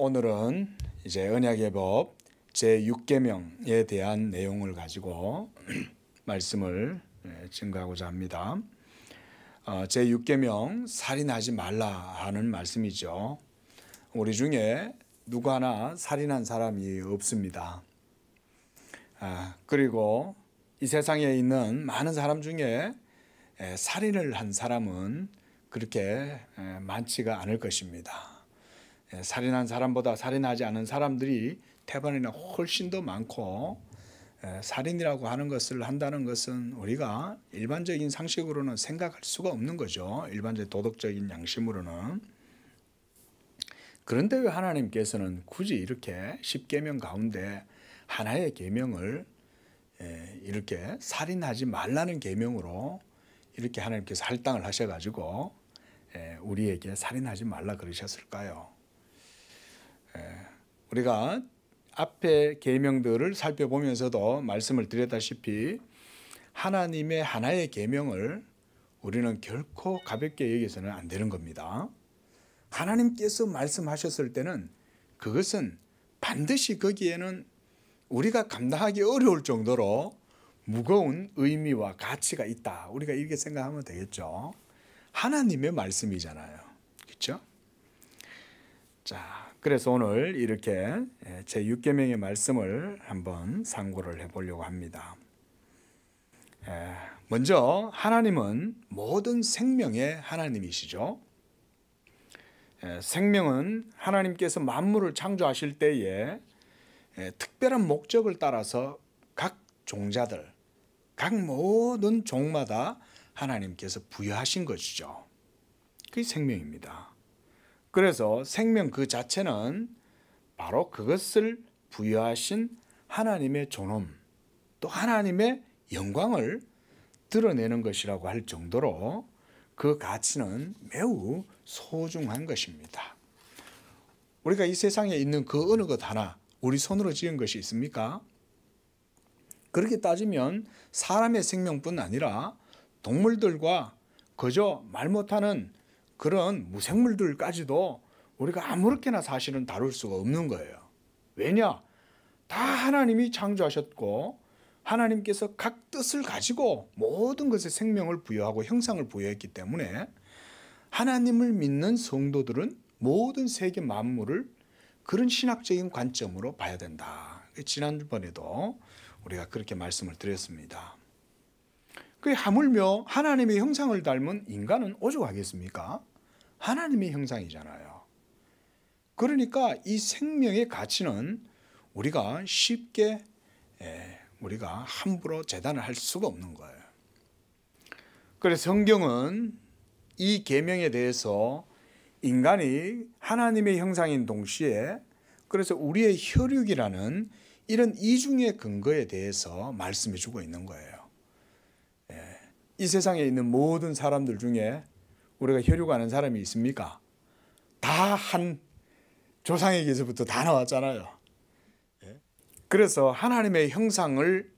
오늘은 이제 언약의 법 제6계명에 대한 내용을 가지고 말씀을 증거하고자 합니다. 제6계명 살인하지 말라 하는 말씀이죠. 우리 중에 누구 하나 살인한 사람이 없습니다. 그리고 이 세상에 있는 많은 사람 중에 살인을 한 사람은 그렇게 많지가 않을 것입니다. 살인한 사람보다 살인하지 않은 사람들이 태반이나 훨씬 더 많고, 살인이라고 하는 것을 한다는 것은 우리가 일반적인 상식으로는 생각할 수가 없는 거죠. 일반적인 도덕적인 양심으로는. 그런데 왜 하나님께서는 굳이 이렇게 10계명 가운데 하나의 계명을 이렇게 살인하지 말라는 계명으로 이렇게 하나님께서 할당을 하셔가지고 우리에게 살인하지 말라 그러셨을까요? 우리가 앞에 계명들을 살펴보면서도 말씀을 드렸다시피 하나님의 하나의 계명을 우리는 결코 가볍게 여기서는 안 되는 겁니다. 하나님께서 말씀하셨을 때는 그것은 반드시 거기에는 우리가 감당하기 어려울 정도로 무거운 의미와 가치가 있다. 우리가 이렇게 생각하면 되겠죠. 하나님의 말씀이잖아요. 그렇죠? 자, 그래서 오늘 이렇게 제6계명의 말씀을 한번 상고를 해보려고 합니다. 먼저 하나님은 모든 생명의 하나님이시죠. 생명은 하나님께서 만물을 창조하실 때에 특별한 목적을 따라서 각 종자들, 각 모든 종마다 하나님께서 부여하신 것이죠. 그게 생명입니다. 그래서 생명 그 자체는 바로 그것을 부여하신 하나님의 존엄, 또 하나님의 영광을 드러내는 것이라고 할 정도로 그 가치는 매우 소중한 것입니다. 우리가 이 세상에 있는 그 어느 것 하나 우리 손으로 지은 것이 있습니까? 그렇게 따지면 사람의 생명뿐 아니라 동물들과 그저 말 못하는 그런 무생물들까지도 우리가 아무렇게나 사실은 다룰 수가 없는 거예요. 왜냐? 다 하나님이 창조하셨고 하나님께서 각 뜻을 가지고 모든 것에 생명을 부여하고 형상을 부여했기 때문에 하나님을 믿는 성도들은 모든 세계 만물을 그런 신학적인 관점으로 봐야 된다. 지난번에도 우리가 그렇게 말씀을 드렸습니다. 그 하물며 하나님의 형상을 닮은 인간은 오죽하겠습니까? 하나님의 형상이잖아요. 그러니까 이 생명의 가치는 우리가 쉽게 우리가 함부로 재단을 할 수가 없는 거예요. 그래서 성경은 이 계명에 대해서 인간이 하나님의 형상인 동시에 그래서 우리의 혈육이라는 이런 이중의 근거에 대해서 말씀해 주고 있는 거예요. 이 세상에 있는 모든 사람들 중에 우리가 혈육하는 사람이 있습니까? 다 한 조상에게서부터 다 나왔잖아요. 그래서 하나님의 형상을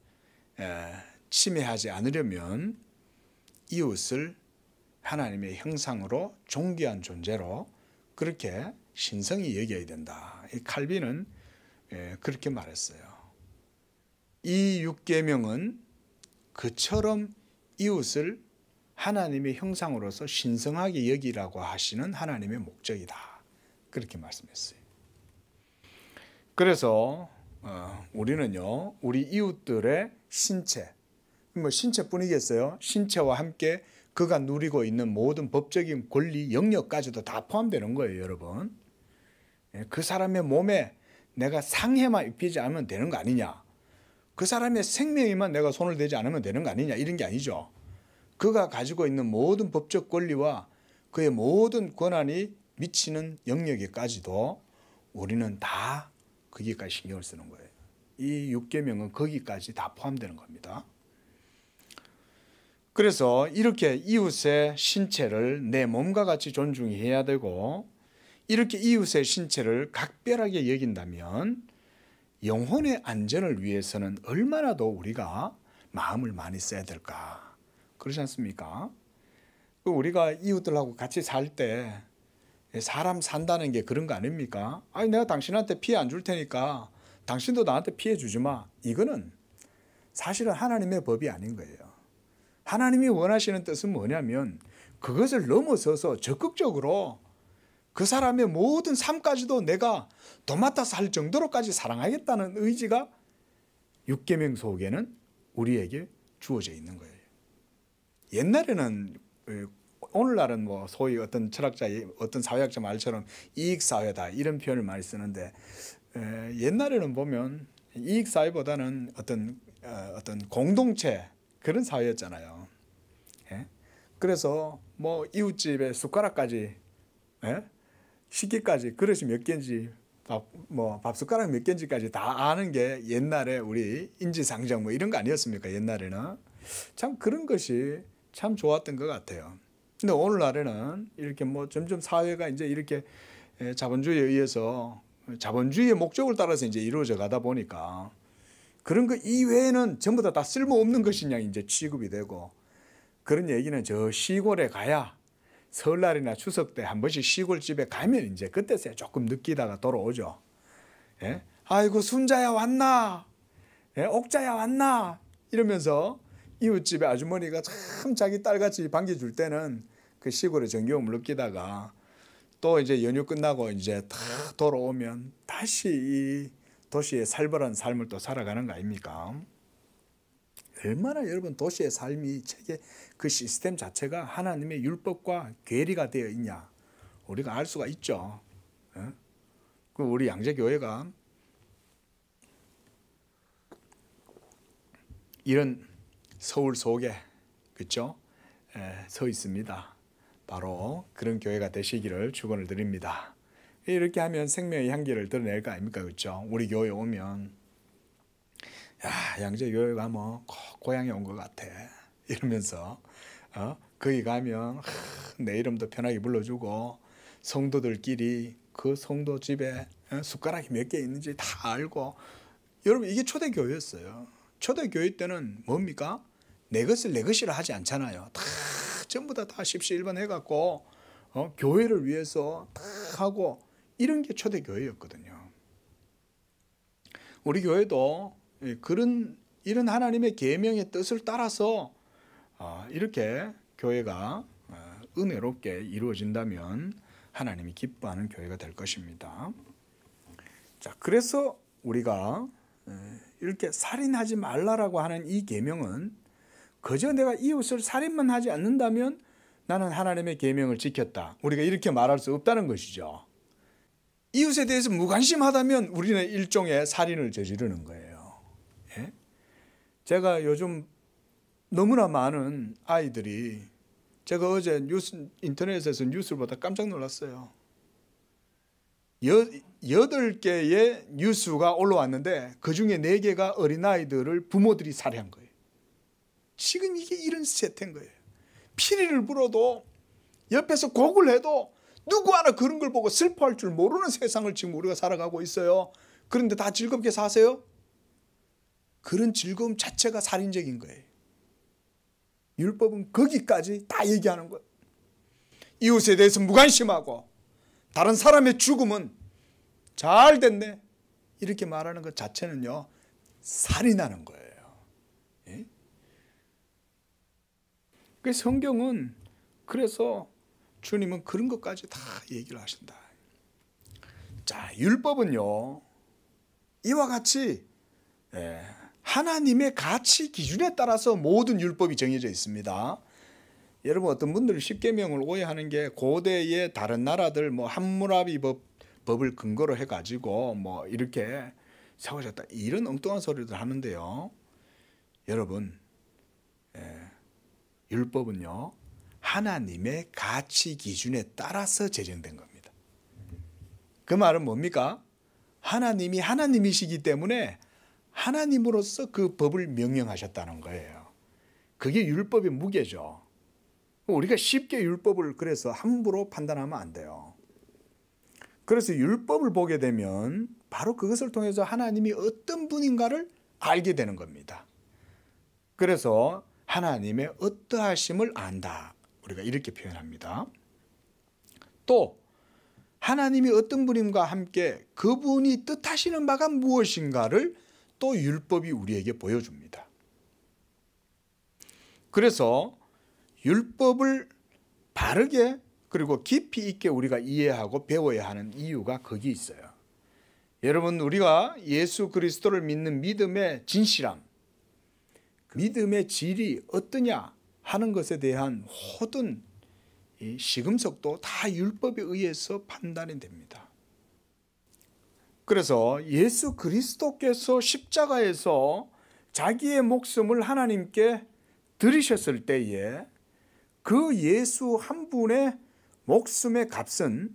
침해하지 않으려면 이웃을 하나님의 형상으로 존귀한 존재로 그렇게 신성히 여겨야 된다. 이 칼빈은 그렇게 말했어요. 이 6계명은 그처럼 이웃을 하나님의 형상으로서 신성하게 여기라고 하시는 하나님의 목적이다. 그렇게 말씀했어요. 그래서 우리는요, 우리 이웃들의 신체, 뭐 신체뿐이겠어요? 신체와 함께 그가 누리고 있는 모든 법적인 권리, 영역까지도 다 포함되는 거예요, 여러분. 그 사람의 몸에 내가 상해만 입히지 않으면 되는 거 아니냐? 그 사람의 생명에만 내가 손을 대지 않으면 되는 거 아니냐? 이런 게 아니죠. 그가 가지고 있는 모든 법적 권리와 그의 모든 권한이 미치는 영역에까지도 우리는 다 거기까지 신경을 쓰는 거예요. 이 6계명은 거기까지 다 포함되는 겁니다. 그래서 이렇게 이웃의 신체를 내 몸과 같이 존중해야 되고 이렇게 이웃의 신체를 각별하게 여긴다면 영혼의 안전을 위해서는 얼마나 더 우리가 마음을 많이 써야 될까? 그렇지 않습니까? 우리가 이웃들하고 같이 살 때 사람 산다는 게 그런 거 아닙니까? 아니 내가 당신한테 피해 안 줄 테니까 당신도 나한테 피해 주지 마. 이거는 사실은 하나님의 법이 아닌 거예요. 하나님이 원하시는 뜻은 뭐냐면 그것을 넘어서서 적극적으로 그 사람의 모든 삶까지도 내가 도맡아 살 정도로까지 사랑하겠다는 의지가 육계명 속에는 우리에게 주어져 있는 거예요. 옛날에는 오늘날은 뭐 소위 어떤 철학자, 어떤 사회학자 말처럼 이익사회다 이런 표현을 많이 쓰는데 옛날에는 보면 이익사회보다는 어떤 공동체 그런 사회였잖아요. 예? 그래서 뭐 이웃집에 숟가락까지 식기까지 그릇이 몇 개인지 밥 숟가락 몇 개인지까지 다 아는 게 옛날에 우리 인지상정 뭐 이런 거 아니었습니까? 옛날에는 참 그런 것이 참 좋았던 것 같아요. 근데 오늘날에는 이렇게 뭐 점점 사회가 이제 이렇게 자본주의에 의해서 자본주의의 목적을 따라서 이제 이루어져 가다 보니까 그런 거 이외에는 전부 다 쓸모없는 것이냐 이제 취급이 되고 그런 얘기는 저 시골에 가야 설날이나 추석 때 한 번씩 시골집에 가면 이제 그때서야 조금 느끼다가 돌아오죠. 예? 아이고 순자야 왔나? 예? 옥자야 왔나? 이러면서 이웃집에 아주머니가 참 자기 딸같이 반겨줄 때는 그 시골의 정겨움을 느끼다가 또 이제 연휴 끝나고 이제 다 돌아오면 다시 이 도시의 살벌한 삶을 또 살아가는 거 아닙니까? 얼마나 여러분 도시의 삶이 체계 그 시스템 자체가 하나님의 율법과 괴리가 되어 있냐 우리가 알 수가 있죠. 그 우리 양재교회가 이런 서울 속에 그렇죠? 서 있습니다. 바로 그런 교회가 되시기를 축원을 드립니다. 이렇게 하면 생명의 향기를 드러낼 거 아닙니까? 그렇죠? 우리 교회 오면 야, 양재교회가 뭐 고향에 온 것 같아 이러면서 거기 가면 내 이름도 편하게 불러주고 성도들끼리 그 성도 집에 숟가락이 몇 개 있는지 다 알고 여러분 이게 초대교회였어요. 초대교회 때는 뭡니까? 내 것을 내 것이라 하지 않잖아요. 다 전부 다 십시일반 해갖고 교회를 위해서 다 하고 이런 게 초대교회였거든요. 우리 교회도 이런 하나님의 계명의 뜻을 따라서 이렇게 교회가 은혜롭게 이루어진다면 하나님이 기뻐하는 교회가 될 것입니다. 자, 그래서 우리가 이렇게 살인하지 말라라고 하는 이 계명은 그저 내가 이웃을 살인만 하지 않는다면 나는 하나님의 계명을 지켰다. 우리가 이렇게 말할 수 없다는 것이죠. 이웃에 대해서 무관심하다면 우리는 일종의 살인을 저지르는 거예요. 예? 제가 요즘 너무나 많은 아이들이 제가 어제 인터넷에서 뉴스를 보다 깜짝 놀랐어요. 8개의 뉴스가 올라왔는데 그중에 4개가 어린아이들을 부모들이 살해한 거예요. 지금 이게 이런 세태인 거예요. 피리를 불어도 옆에서 곡을 해도 누구 하나 그런 걸 보고 슬퍼할 줄 모르는 세상을 지금 우리가 살아가고 있어요. 그런데 다 즐겁게 사세요? 그런 즐거움 자체가 살인적인 거예요. 율법은 거기까지 다 얘기하는 거예요. 이웃에 대해서 무관심하고 다른 사람의 죽음은 잘 됐네 이렇게 말하는 것 자체는요 살인하는 거예요. 예? 그 성경은 그래서 주님은 그런 것까지 다 얘기를 하신다. 자, 율법은요 이와 같이 하나님의 가치 기준에 따라서 모든 율법이 정해져 있습니다. 여러분 어떤 분들이 십계명을 오해하는 게 고대의 다른 나라들 뭐 함무라비 법을 근거로 해가지고 뭐 이렇게 세워졌다 이런 엉뚱한 소리들 하는데요. 여러분 율법은요 하나님의 가치 기준에 따라서 제정된 겁니다. 그 말은 뭡니까? 하나님이 하나님이시기 때문에 하나님으로서 그 법을 명령하셨다는 거예요. 그게 율법의 무게죠. 우리가 쉽게 율법을 그래서 함부로 판단하면 안 돼요. 그래서 율법을 보게 되면 바로 그것을 통해서 하나님이 어떤 분인가를 알게 되는 겁니다. 그래서 하나님의 어떠하심을 안다. 우리가 이렇게 표현합니다. 또 하나님이 어떤 분임과 함께 그분이 뜻하시는 바가 무엇인가를 또 율법이 우리에게 보여줍니다. 그래서 율법을 바르게 그리고 깊이 있게 우리가 이해하고 배워야 하는 이유가 거기 있어요. 여러분, 우리가 예수 그리스도를 믿는 믿음의 진실함, 믿음의 질이 어떠냐 하는 것에 대한 모든 이 시금석도 다 율법에 의해서 판단이 됩니다. 그래서 예수 그리스도께서 십자가에서 자기의 목숨을 하나님께 드리셨을 때에 그 예수 한 분의 목숨의 값은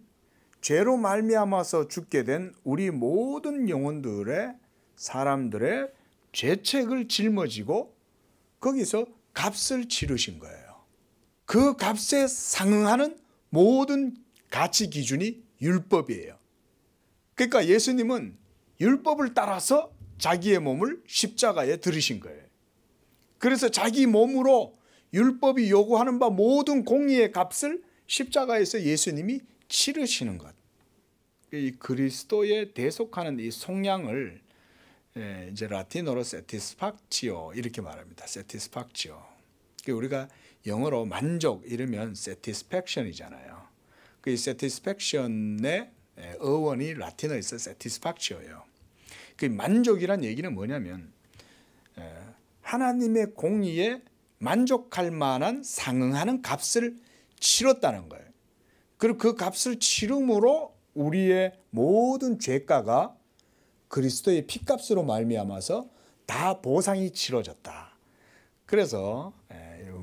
죄로 말미암아서 죽게 된 우리 모든 영혼들의 사람들의 죄책을 짊어지고 거기서 값을 치르신 거예요. 그 값에 상응하는 모든 가치 기준이 율법이에요. 그러니까 예수님은 율법을 따라서 자기의 몸을 십자가에 들이신 거예요. 그래서 자기 몸으로 율법이 요구하는 바 모든 공의의 값을 십자가에서 예수님이 치르시는 것. 이 그리스도에 대속하는 이 속량을 이제 라틴어로 satisfactio 이렇게 말합니다. satisfactio. 우리가 영어로 만족 이러면 satisfaction이잖아요. 그 satisfaction의 어원이 라틴어에서 satisfactio예요. 그 만족이란 얘기는 뭐냐면 하나님의 공의에 만족할 만한 상응하는 값을 치렀다는 거예요. 그리고 그 값을 치름으로 우리의 모든 죄가가 그리스도의 피값으로 말미암아서 다 보상이 치러졌다. 그래서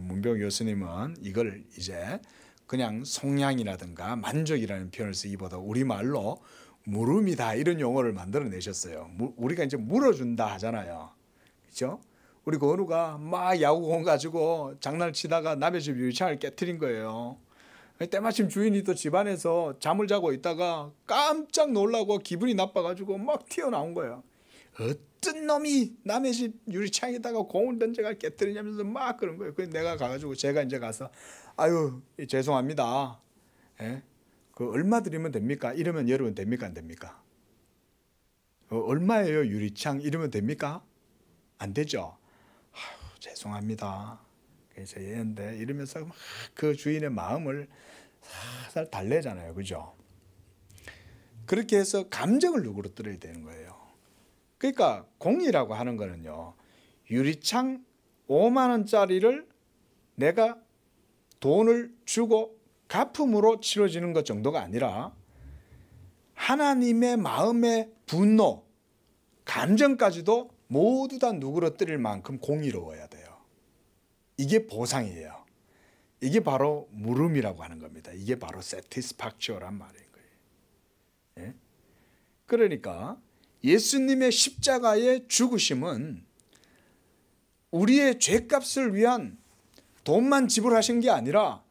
문병 교수님은 이걸 이제 그냥 속량이라든가 만족이라는 표현을 쓰기보다 우리말로 물음이다 이런 용어를 만들어내셨어요. 우리가 이제 물어준다 하잖아요. 그렇죠? 우리 건우가 막 야구공 가지고 장난치다가 남의 집 유리창을 깨트린 거예요. 때마침 주인이 또 집안에서 잠을 자고 있다가 깜짝 놀라고 기분이 나빠가지고 막 튀어나온 거예요. 어떤 놈이 남의 집 유리창에다가 공을 던져가 깨뜨리냐면서 막 그런 거예요. 그래서 내가 가가지고 제가 이제 가서 아유 죄송합니다. 예? 그 얼마 드리면 됩니까? 이러면 여러분 됩니까? 안 됩니까? 얼마예요 유리창? 이러면 됩니까? 안 되죠. 아유, 죄송합니다. 그래서 얘인데 이러면서 막 그 주인의 마음을 살살 달래잖아요. 그죠? 그렇게 해서 감정을 누그러뜨려야 되는 거예요. 그러니까 공이라고 하는 거는요. 유리창 5만 원짜리를 내가 돈을 주고 갚음으로 치러지는 것 정도가 아니라 하나님의 마음의 분노, 감정까지도 모두 다 누그러뜨릴 만큼 공의로워야 돼요. 이게 보상이에요. 이게 바로 물음이라고 하는 겁니다. 이게 바로 satisfactio란 말인 거예요. 예? 그러니까 예수님의 십자가의 죽으심은 우리의 죄값을 위한 돈만 지불하신 게 아니라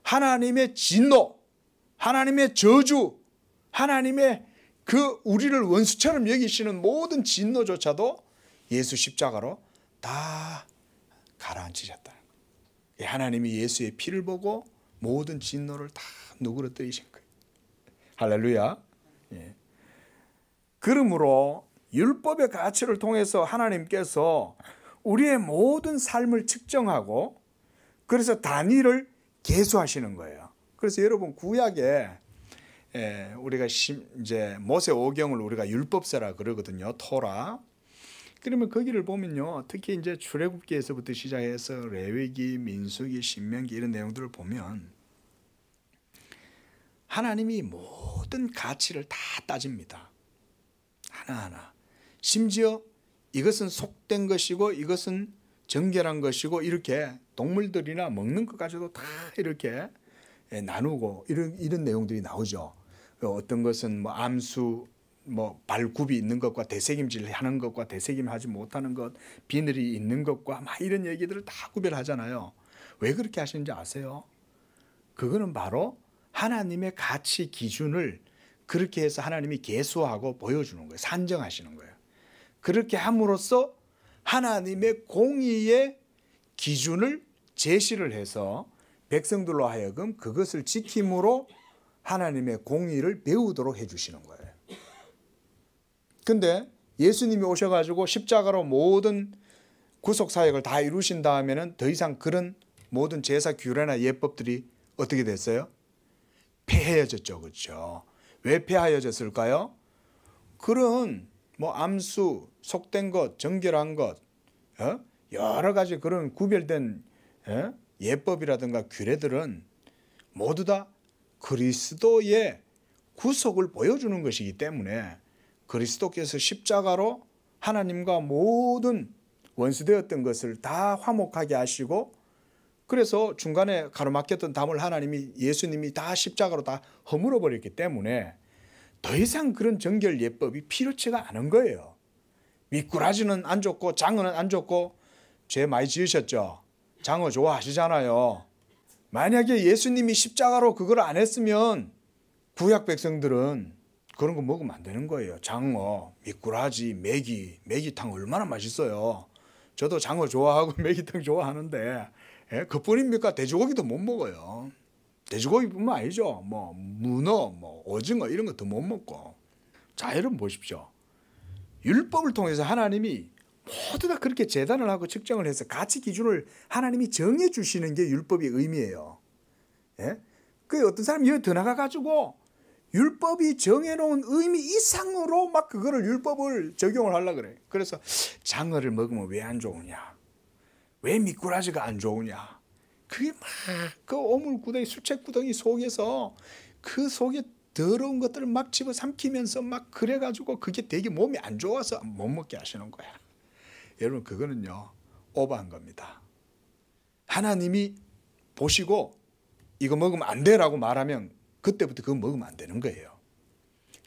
하나님의 진노, 하나님의 저주, 하나님의 그 우리를 원수처럼 여기시는 모든 진노조차도 예수 십자가로 다 가라앉히셨다. 하나님이 예수의 피를 보고 모든 진노를 다 누그러뜨리신 거예요. 할렐루야. 예. 그러므로 율법의 가치를 통해서 하나님께서 우리의 모든 삶을 측정하고 그래서 단위를 계수하시는 거예요. 그래서 여러분 구약에 우리가 이제 모세 오경을 우리가 율법서라 그러거든요. 토라. 그러면 거기를 보면요. 특히 이제 출애굽기에서부터 시작해서 레위기, 민수기, 신명기 이런 내용들을 보면 하나님이 모든 가치를 다 따집니다. 하나하나. 심지어 이것은 속된 것이고 이것은 정결한 것이고 이렇게 동물들이나 먹는 것까지도 다 이렇게 나누고 이런 내용들이 나오죠. 어떤 것은 뭐 암수, 뭐 발굽이 있는 것과 되새김질 하는 것과 되새김하지 못하는 것, 비늘이 있는 것과 막 이런 얘기들을 다 구별하잖아요. 왜 그렇게 하시는지 아세요? 그거는 바로 하나님의 가치 기준을 그렇게 해서 하나님이 계수하고 보여주는 거예요. 산정하시는 거예요. 그렇게 함으로써 하나님의 공의의 기준을 제시를 해서 백성들로 하여금 그것을 지킴으로 하나님의 공의를 배우도록 해주시는 거예요. 근데 예수님이 오셔가지고 십자가로 모든 구속사역을 다 이루신 다음에는 더 이상 그런 모든 제사 규례나 예법들이 어떻게 됐어요? 폐해졌죠. 그렇죠? 왜 폐하여졌을까요? 그런 뭐 암수, 속된 것, 정결한 것, 여러 가지 그런 구별된 예법이라든가 규례들은 모두 다 그리스도의 구속을 보여주는 것이기 때문에 그리스도께서 십자가로 하나님과 모든 원수되었던 것을 다 화목하게 하시고, 그래서 중간에 가로막혔던 담을 하나님이, 예수님이 다 십자가로 다 허물어 버렸기 때문에 더 이상 그런 정결 예법이 필요치가 않은 거예요. 미꾸라지는 안 좋고 장어는 안 좋고, 죄 많이 지으셨죠? 장어 좋아하시잖아요. 만약에 예수님이 십자가로 그걸 안 했으면 구약 백성들은 그런 거 먹으면 안 되는 거예요. 장어, 미꾸라지, 메기탕 얼마나 맛있어요. 저도 장어 좋아하고 메기탕 좋아하는데 그뿐입니까? 돼지고기도 못 먹어요. 돼지고기뿐만 아니죠. 뭐 문어, 뭐 오징어 이런 것도 못 먹고. 자, 여러분 보십시오. 율법을 통해서 하나님이 모두 다 그렇게 재단을 하고 측정을 해서 가치 기준을 하나님이 정해 주시는 게 율법의 의미예요. 그 어떤 사람이 여기 더 나가가지고 율법이 정해놓은 의미 이상으로 막 그거를 율법을 적용을 하려고 그래. 그래서 장어를 먹으면 왜 안 좋으냐? 왜 미꾸라지가 안 좋으냐? 그게 막 그 오물구덩이, 수채구덩이 속에서 그 속에 더러운 것들을 막 집어삼키면서 막 그래가지고 그게 되게 몸이 안 좋아서 못 먹게 하시는 거야. 여러분, 그거는요, 오버한 겁니다. 하나님이 보시고 이거 먹으면 안 돼라고 말하면 그때부터 그거 먹으면 안 되는 거예요.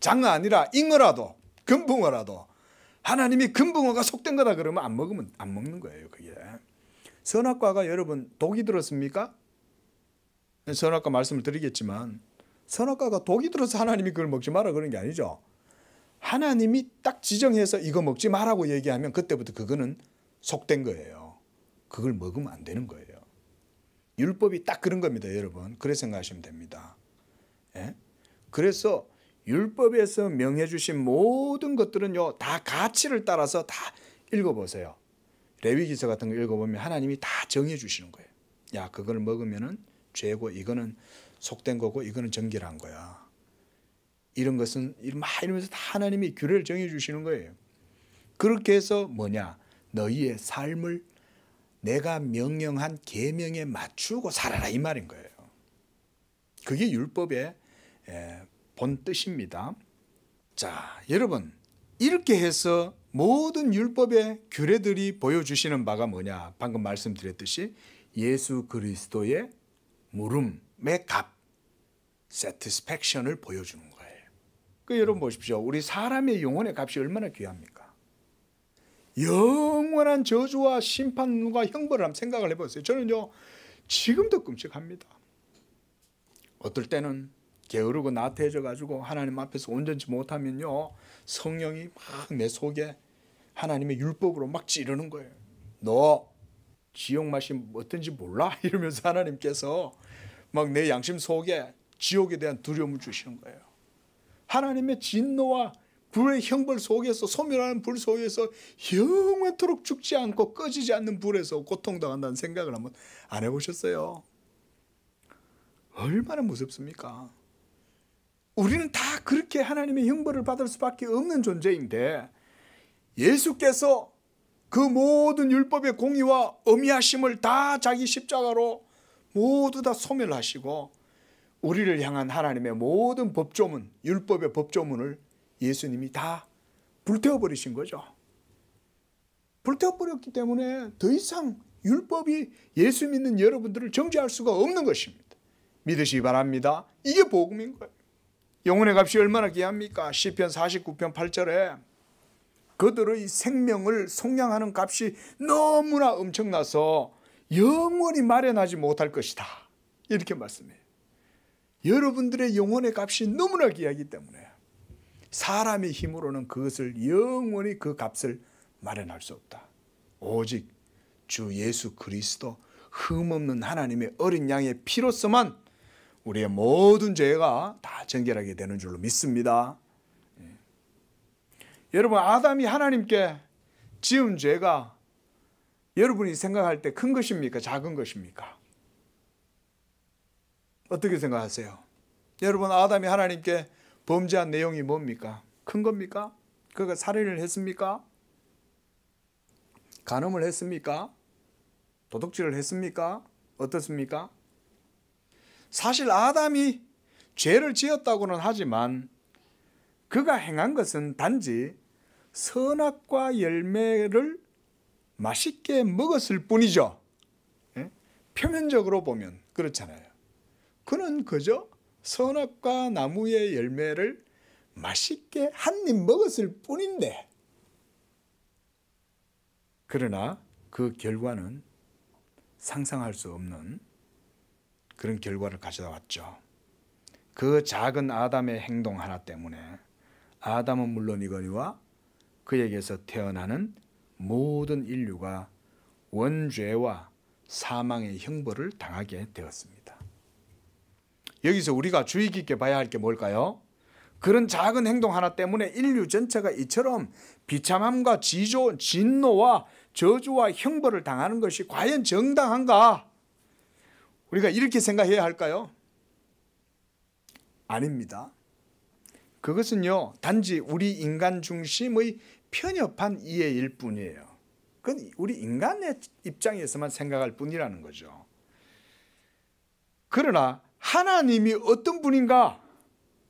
장어 아니라 잉어라도 금붕어라도 하나님이 금붕어가 속된 거다 그러면 안 먹는 거예요. 그게. 선악과가 여러분 독이 들었습니까? 선악과 말씀을 드리겠지만 선악과가 독이 들어서 하나님이 그걸 먹지 마라 그런 게 아니죠. 하나님이 딱 지정해서 이거 먹지 마라고 얘기하면 그때부터 그거는 속된 거예요. 그걸 먹으면 안 되는 거예요. 율법이 딱 그런 겁니다, 여러분. 그렇게 생각하시면 됩니다. 그래서 율법에서 명해 주신 모든 것들은요, 다 가치를 따라서 다 읽어보세요. 레위기서 같은 거 읽어보면 하나님이 다 정해 주시는 거예요. 야, 그걸 먹으면은 죄고, 이거는 속된 거고, 이거는 정결한 거야. 이런 것은 막 이러면서 다 하나님이 규례를 정해 주시는 거예요. 그렇게 해서 뭐냐? 너희의 삶을 내가 명령한 계명에 맞추고 살아라 이 말인 거예요. 그게 율법의 본 뜻입니다. 자, 여러분, 이렇게 해서 모든 율법의 규례들이 보여주시는 바가 뭐냐? 방금 말씀드렸듯이 예수 그리스도의 물음의 값, satisfaction을 보여주는 거예요. 그 여러분 보십시오. 우리 사람의 영혼의 값이 얼마나 귀합니까? 영원한 저주와 심판과 형벌을 한번 생각을 해보세요. 저는요, 지금도 끔찍합니다. 어떨 때는 게으르고 나태해져 가지고 하나님 앞에서 온전치 못하면요, 성령이 막 내 속에 하나님의 율법으로 막 찌르는 거예요. 너 지옥 맛이 어떤지 몰라? 이러면서 하나님께서 막 내 양심 속에 지옥에 대한 두려움을 주시는 거예요. 하나님의 진노와 불의 형벌 속에서, 소멸하는 불 속에서 영원토록 죽지 않고 꺼지지 않는 불에서 고통당한다는 생각을 한번 안 해보셨어요? 얼마나 무섭습니까? 우리는 다 그렇게 하나님의 형벌을 받을 수밖에 없는 존재인데, 예수께서 그 모든 율법의 공의와 엄의하심을 다 자기 십자가로 모두 다 소멸하시고 우리를 향한 하나님의 모든 법조문, 율법의 법조문을 예수님이 다 불태워버리신 거죠. 불태워버렸기 때문에 더 이상 율법이 예수 믿는 여러분들을 정죄할 수가 없는 것입니다. 믿으시기 바랍니다. 이게 복음인 거예요. 영혼의 값이 얼마나 귀합니까? 시편 49편 8절에 그들의 생명을 속량하는 값이 너무나 엄청나서 영원히 마련하지 못할 것이다. 이렇게 말씀해요. 여러분들의 영혼의 값이 너무나 귀하기 때문에 사람의 힘으로는 그것을 영원히 그 값을 마련할 수 없다. 오직 주 예수 그리스도 흠없는 하나님의 어린 양의 피로서만 우리의 모든 죄가 다 정결하게 되는 줄로 믿습니다. 여러분, 아담이 하나님께 지은 죄가 여러분이 생각할 때 큰 것입니까? 작은 것입니까? 어떻게 생각하세요? 여러분, 아담이 하나님께 범죄한 내용이 뭡니까? 큰 겁니까? 그가 살인을 했습니까? 간음을 했습니까? 도둑질을 했습니까? 어떻습니까? 사실 아담이 죄를 지었다고는 하지만 그가 행한 것은 단지 선악과 열매를 맛있게 먹었을 뿐이죠. 표면적으로 보면 그렇잖아요. 그는 그저 선악과 나무의 열매를 맛있게 한 입 먹었을 뿐인데, 그러나 그 결과는 상상할 수 없는 그런 결과를 가져다 왔죠. 그 작은 아담의 행동 하나 때문에 아담은 물론이거니와 그에게서 태어나는 모든 인류가 원죄와 사망의 형벌을 당하게 되었습니다. 여기서 우리가 주의 깊게 봐야 할 게 뭘까요? 그런 작은 행동 하나 때문에 인류 전체가 이처럼 비참함과 진노와 저주와 형벌을 당하는 것이 과연 정당한가? 우리가 이렇게 생각해야 할까요? 아닙니다. 그것은요, 단지 우리 인간 중심의 편협한 이해일 뿐이에요. 그건 우리 인간의 입장에서만 생각할 뿐이라는 거죠. 그러나 하나님이 어떤 분인가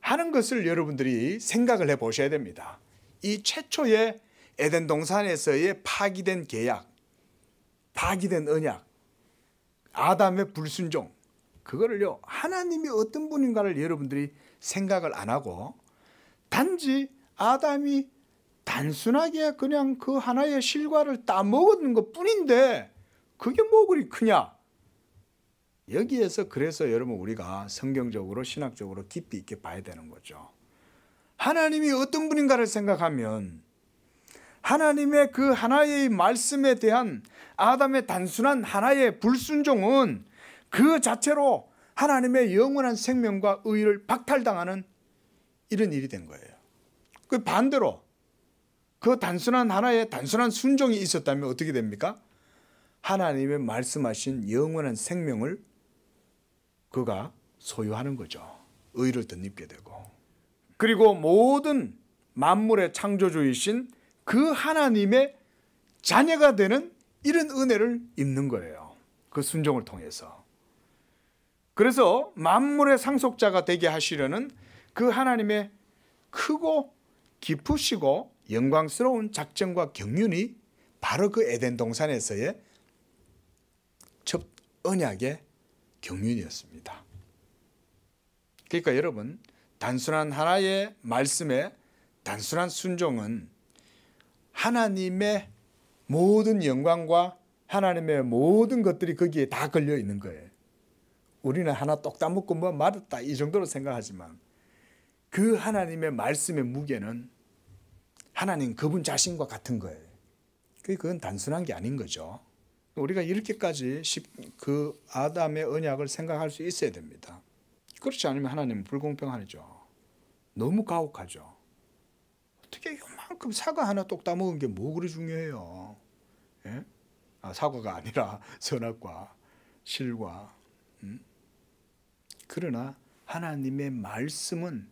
하는 것을 여러분들이 생각을 해 보셔야 됩니다. 이 최초의 에덴 동산에서의 파기된 계약, 파기된 언약, 아담의 불순종, 그거를요, 하나님이 어떤 분인가를 여러분들이 생각을 안 하고 단지 아담이 단순하게 그냥 그 하나의 실과를 따먹은 것 뿐인데 그게 뭐 그리 크냐? 여기에서 그래서 여러분 우리가 성경적으로 신학적으로 깊이 있게 봐야 되는 거죠. 하나님이 어떤 분인가를 생각하면 하나님의 그 하나의 말씀에 대한 아담의 단순한 하나의 불순종은 그 자체로 하나님의 영원한 생명과 의를 박탈당하는 이런 일이 된 거예요. 그 반대로 그 단순한 하나의 단순한 순종이 있었다면 어떻게 됩니까? 하나님의 말씀하신 영원한 생명을 그가 소유하는 거죠. 의를 덧입게 되고. 그리고 모든 만물의 창조주이신 그 하나님의 자녀가 되는 이런 은혜를 입는 거예요. 그 순종을 통해서. 그래서 만물의 상속자가 되게 하시려는 그 하나님의 크고 깊으시고 영광스러운 작정과 경륜이 바로 그 에덴 동산에서의 첫 언약의 경륜이었습니다. 그러니까 여러분, 단순한 하나의 말씀에 단순한 순종은 하나님의 모든 영광과 하나님의 모든 것들이 거기에 다 걸려 있는 거예요. 우리는 하나 똑 따먹고 뭐 맞았다 이 정도로 생각하지만 그 하나님의 말씀의 무게는 하나님 그분 자신과 같은 거예요. 그건 단순한 게 아닌 거죠. 우리가 이렇게까지 그 아담의 언약을 생각할 수 있어야 됩니다. 그렇지 않으면 하나님은 불공평하죠. 너무 가혹하죠. 어떻게 이만큼 사과 하나 똑 따먹은 게 뭐 그리 중요해요. 예? 사과가 아니라 선악과 실과. 그러나 하나님의 말씀은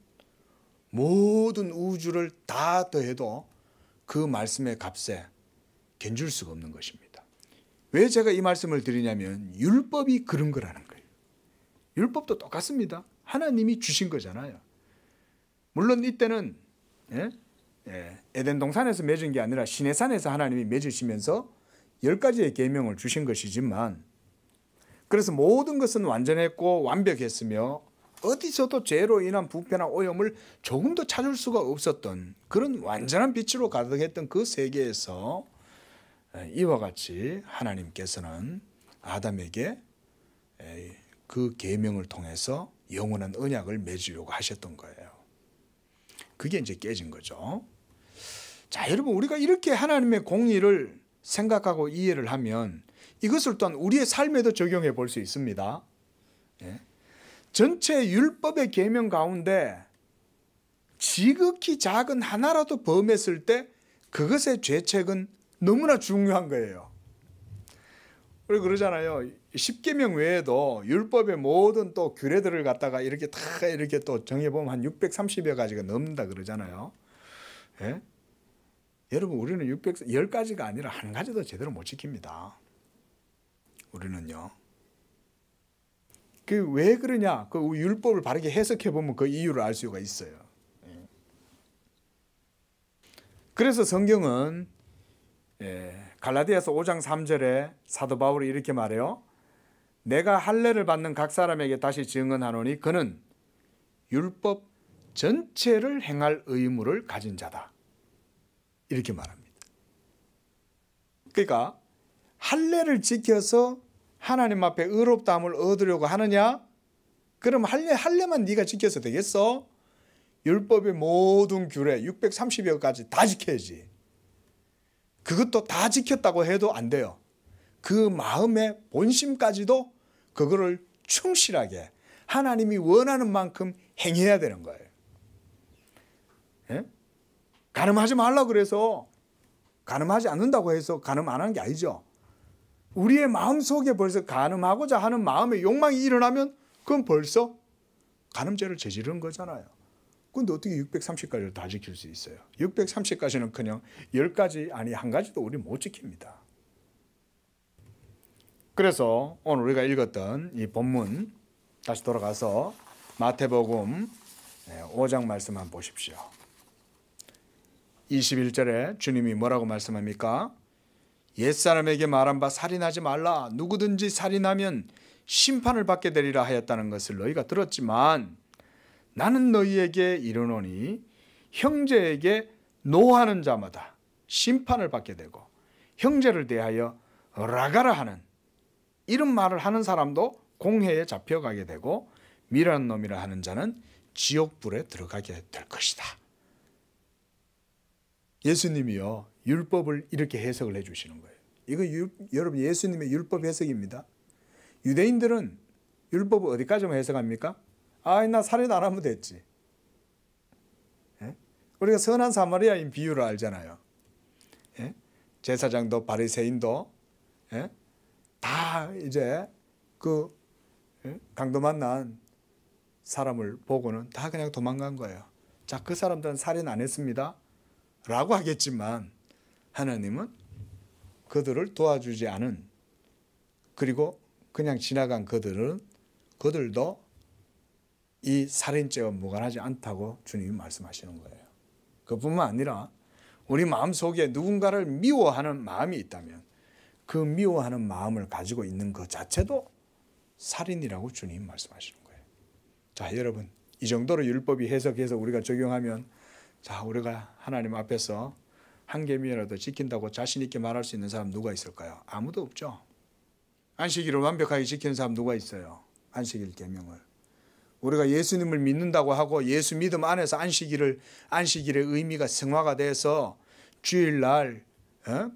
모든 우주를 다 더해도 그 말씀의 값에 견줄 수가 없는 것입니다. 왜 제가 이 말씀을 드리냐면 율법이 그런 거라는 거예요. 율법도 똑같습니다. 하나님이 주신 거잖아요. 물론 이때는 에덴 동산에서 맺은 게 아니라 시내산에서 하나님이 맺으시면서 10가지의 계명을 주신 것이지만, 그래서 모든 것은 완전했고 완벽했으며 어디서도 죄로 인한 부패나 오염을 조금도 찾을 수가 없었던 그런 완전한 빛으로 가득했던 그 세계에서 이와 같이 하나님께서는 아담에게 그 계명을 통해서 영원한 언약을 맺으려고 하셨던 거예요. 그게 이제 깨진 거죠. 자, 여러분, 우리가 이렇게 하나님의 공의를 생각하고 이해를 하면 이것을 또한 우리의 삶에도 적용해 볼 수 있습니다. 전체 율법의 계명 가운데 지극히 작은 하나라도 범했을 때 그것의 죄책은 너무나 중요한 거예요. 우리 그러잖아요. 10계명 외에도 율법의 모든 또 규례들을 갖다가 이렇게 다 이렇게 또 정해보면 한 630여 가지가 넘는다 그러잖아요. 예? 여러분, 우리는 10가지가 아니라 한 가지도 제대로 못 지킵니다. 우리는요. 그 왜 그러냐? 그 율법을 바르게 해석해 보면 그 이유를 알 수가 있어요. 그래서 성경은 갈라디아서 5장 3절에 사도 바울이 이렇게 말해요. 내가 할례를 받는 각 사람에게 다시 증언하노니 그는 율법 전체를 행할 의무를 가진 자다. 이렇게 말합니다. 그러니까 할례를 지켜서 하나님 앞에 의롭다함을 얻으려고 하느냐? 그럼 할례만 네가 지켜서 되겠어? 율법의 모든 규례 630여 가지 다 지켜야지. 그것도 다 지켰다고 해도 안 돼요. 그 마음의 본심까지도 그거를 충실하게 하나님이 원하는 만큼 행해야 되는 거예요. 예? 간음하지 말라 그래서 간음하지 않는다고 해서 간음 안 하는 게 아니죠. 우리의 마음속에 벌써 간음하고자 하는 마음의 욕망이 일어나면 그건 벌써 간음죄를 저지른 거잖아요. 근데 어떻게 630가지를 다 지킬 수 있어요? 630가지는 그냥 10가지 아니 한 가지도 우리 못 지킵니다. 그래서 오늘 우리가 읽었던 이 본문 다시 돌아가서 마태복음 5장 말씀 한번 보십시오. 21절에 주님이 뭐라고 말씀합니까? 옛사람에게 말한 바 살인하지 말라. 누구든지 살인하면 심판을 받게 되리라 하였다는 것을 너희가 들었지만 나는 너희에게 이르노니 형제에게 노하는 자마다 심판을 받게 되고 형제를 대하여 라가라 하는 이런 말을 하는 사람도 공회에 잡혀가게 되고 미라는 놈이라 하는 자는 지옥불에 들어가게 될 것이다. 예수님이요 율법을 이렇게 해석을 해주시는 거예요. 이거 여러분 예수님의 율법 해석입니다. 유대인들은 율법을 어디까지만 해석합니까? 나 살인 안 하면 됐지. 예? 우리가 선한 사마리아인 비유를 알잖아요. 예? 제사장도 바리새인도 예? 다 이제 그 강도 만난 사람을 보고는 다 그냥 도망간 거예요. 자, 그 사람들은 살인 안 했습니다. 라고 하겠지만 하나님은 그들을 도와주지 않은 그리고 그냥 지나간 그들도 이 살인죄와 무관하지 않다고 주님이 말씀하시는 거예요. 그뿐만 아니라 우리 마음속에 누군가를 미워하는 마음이 있다면 그 미워하는 마음을 가지고 있는 것 자체도 살인이라고 주님이 말씀하시는 거예요. 자, 여러분 이 정도로 율법이 해석해서 우리가 적용하면 자, 우리가 하나님 앞에서 한 계명이라도 지킨다고 자신 있게 말할 수 있는 사람 누가 있을까요? 아무도 없죠. 안식일을 완벽하게 지키는 사람 누가 있어요? 안식일 계명을. 우리가 예수님을 믿는다고 하고 예수 믿음 안에서 안식일의 의미가 승화가 돼서 주일날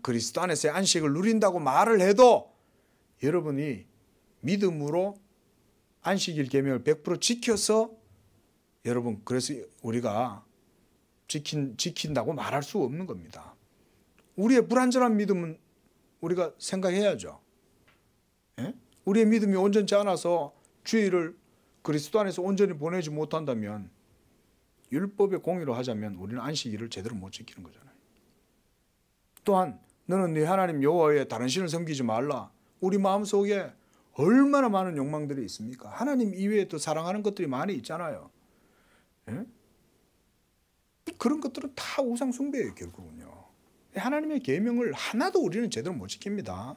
그리스도 안에서의 안식을 누린다고 말을 해도 여러분이 믿음으로 안식일 계명을 100% 지켜서 여러분 그래서 우리가 지킨다고 말할 수 없는 겁니다. 우리의 불완전한 믿음은 우리가 생각해야죠. 예? 우리의 믿음이 온전치 않아서 주일을 그리스도 안에서 온전히 보내지 못한다면 율법의 공의로 하자면 우리는 안식일을 제대로 못 지키는 거잖아요. 또한 너는 네 하나님 여호와의 다른 신을 섬기지 말라. 우리 마음속에 얼마나 많은 욕망들이 있습니까? 하나님 이외에 또 사랑하는 것들이 많이 있잖아요. 예? 그런 것들은 다 우상 숭배예요, 결국은요. 하나님의 계명을 하나도 우리는 제대로 못 지킵니다.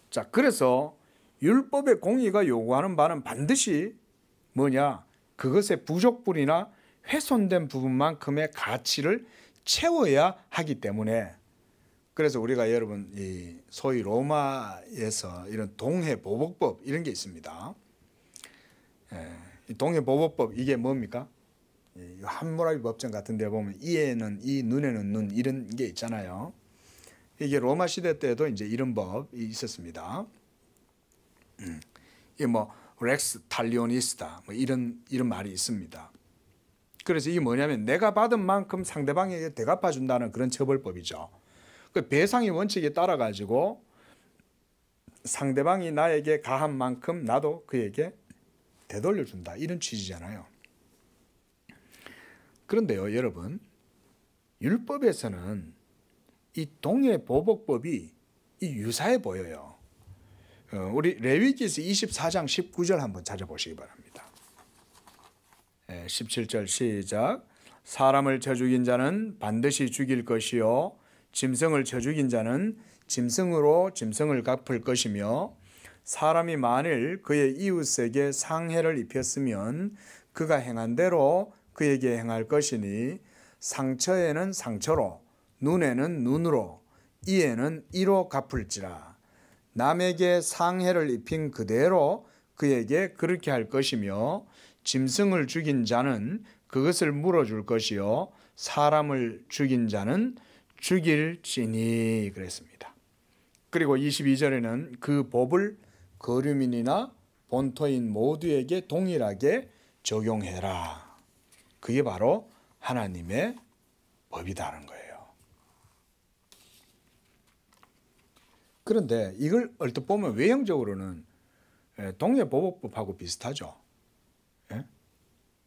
자, 그래서 율법의 공의가 요구하는 바는 반드시 뭐냐? 그것의 부족분이나 훼손된 부분만큼의 가치를 채워야 하기 때문에 그래서 우리가 여러분 이 소위 로마에서 이런 동해보복법 이런 게 있습니다. 동해보복법 이게 뭡니까? 함무라비 법정 같은 데 보면 이에는 이, 눈에는 눈 이런 게 있잖아요. 이게 로마 시대 때도 이제 이런 법이 있었습니다. 이 뭐 렉스 탈리오니스타 뭐 이런 말이 있습니다. 그래서 이게 뭐냐면 내가 받은 만큼 상대방에게 되갚아 준다는 그런 처벌법이죠. 그 배상의 원칙에 따라 가지고 상대방이 나에게 가한 만큼 나도 그에게 되돌려 준다, 이런 취지잖아요. 그런데요, 여러분, 율법에서는 이 동해보복법이 유사해 보여요. 우리 레위기서 24장 19절 한번 찾아보시기 바랍니다. 17절 시작. 사람을 쳐 죽인 자는 반드시 죽일 것이요 짐승을 쳐 죽인 자는 짐승으로 짐승을 갚을 것이며 사람이 만일 그의 이웃에게 상해를 입혔으면 그가 행한 대로 그에게 행할 것이니 상처에는 상처로 눈에는 눈으로 이에는 이로 갚을지라. 남에게 상해를 입힌 그대로 그에게 그렇게 할 것이며 짐승을 죽인 자는 그것을 물어줄 것이요 사람을 죽인 자는 죽일지니 그랬습니다. 그리고 22절에는 그 법을 거류민이나 본토인 모두에게 동일하게 적용해라. 그게 바로 하나님의 법이다는 거예요. 그런데 이걸 얼핏 보면 외형적으로는 동해보복법하고 비슷하죠.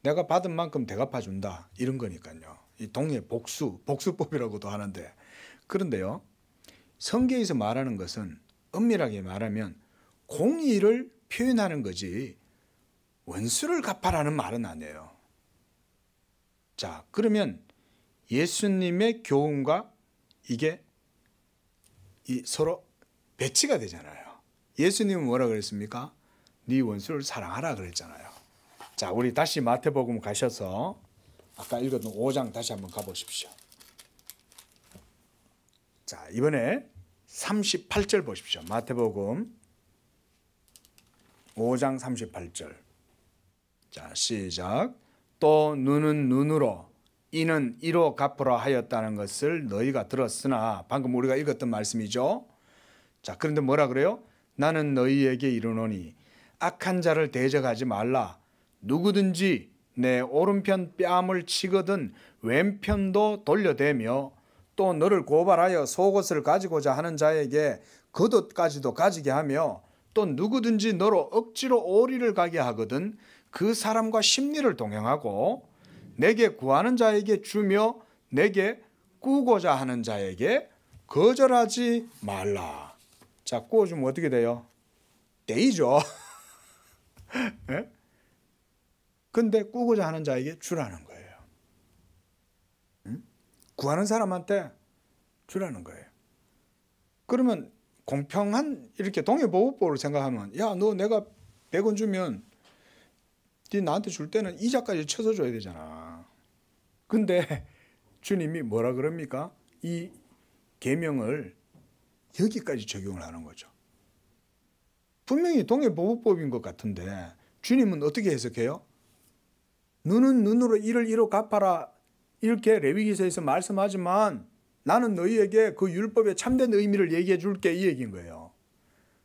내가 받은 만큼 되갚아 준다, 이런 거니까요. 이 복수법이라고도 하는데, 그런데요, 성경에서 말하는 것은 엄밀하게 말하면 공의를 표현하는 거지 원수를 갚아라는 말은 아니에요. 자, 그러면 예수님의 교훈과 이게 서로 배치가 되잖아요. 예수님은 뭐라 그랬습니까? 네 원수를 사랑하라 그랬잖아요. 자, 우리 다시 마태복음 가셔서 아까 읽었던 5장 다시 한번 가보십시오. 자, 이번에 38절 보십시오. 마태복음 5장 38절. 자, 시작. 또 눈은 눈으로 이는 이로 갚으라 하였다는 것을 너희가 들었으나, 방금 우리가 읽었던 말씀이죠. 자, 그런데 뭐라 그래요? 나는 너희에게 이르노니 악한 자를 대적하지 말라. 누구든지 내 오른편 뺨을 치거든 왼편도 돌려대며 또 너를 고발하여 속옷을 가지고자 하는 자에게 겉옷까지도 가지게 하며 또 누구든지 너로 억지로 오리를 가게 하거든 그 사람과 심리를 동행하고 내게 구하는 자에게 주며 내게 꾸고자 하는 자에게 거절하지 말라. 자, 꾸어주면 어떻게 돼요? 떼이죠. 네? 근데 꾸고자 하는 자에게 주라는 거예요. 응? 구하는 사람한테 주라는 거예요. 그러면 공평한 이렇게 동해보호법을 생각하면, 야, 너 내가 100원 주면 네 나한테 줄 때는 이자까지 쳐서 줘야 되잖아. 근데 주님이 뭐라 그럽니까? 이 계명을 여기까지 적용을 하는 거죠. 분명히 동해보호법인 것 같은데 주님은 어떻게 해석해요? 눈은 눈으로 이를 이로 갚아라, 이렇게 레위기서에서 말씀하지만 나는 너희에게 그 율법의 참된 의미를 얘기해 줄게, 이 얘기인 거예요.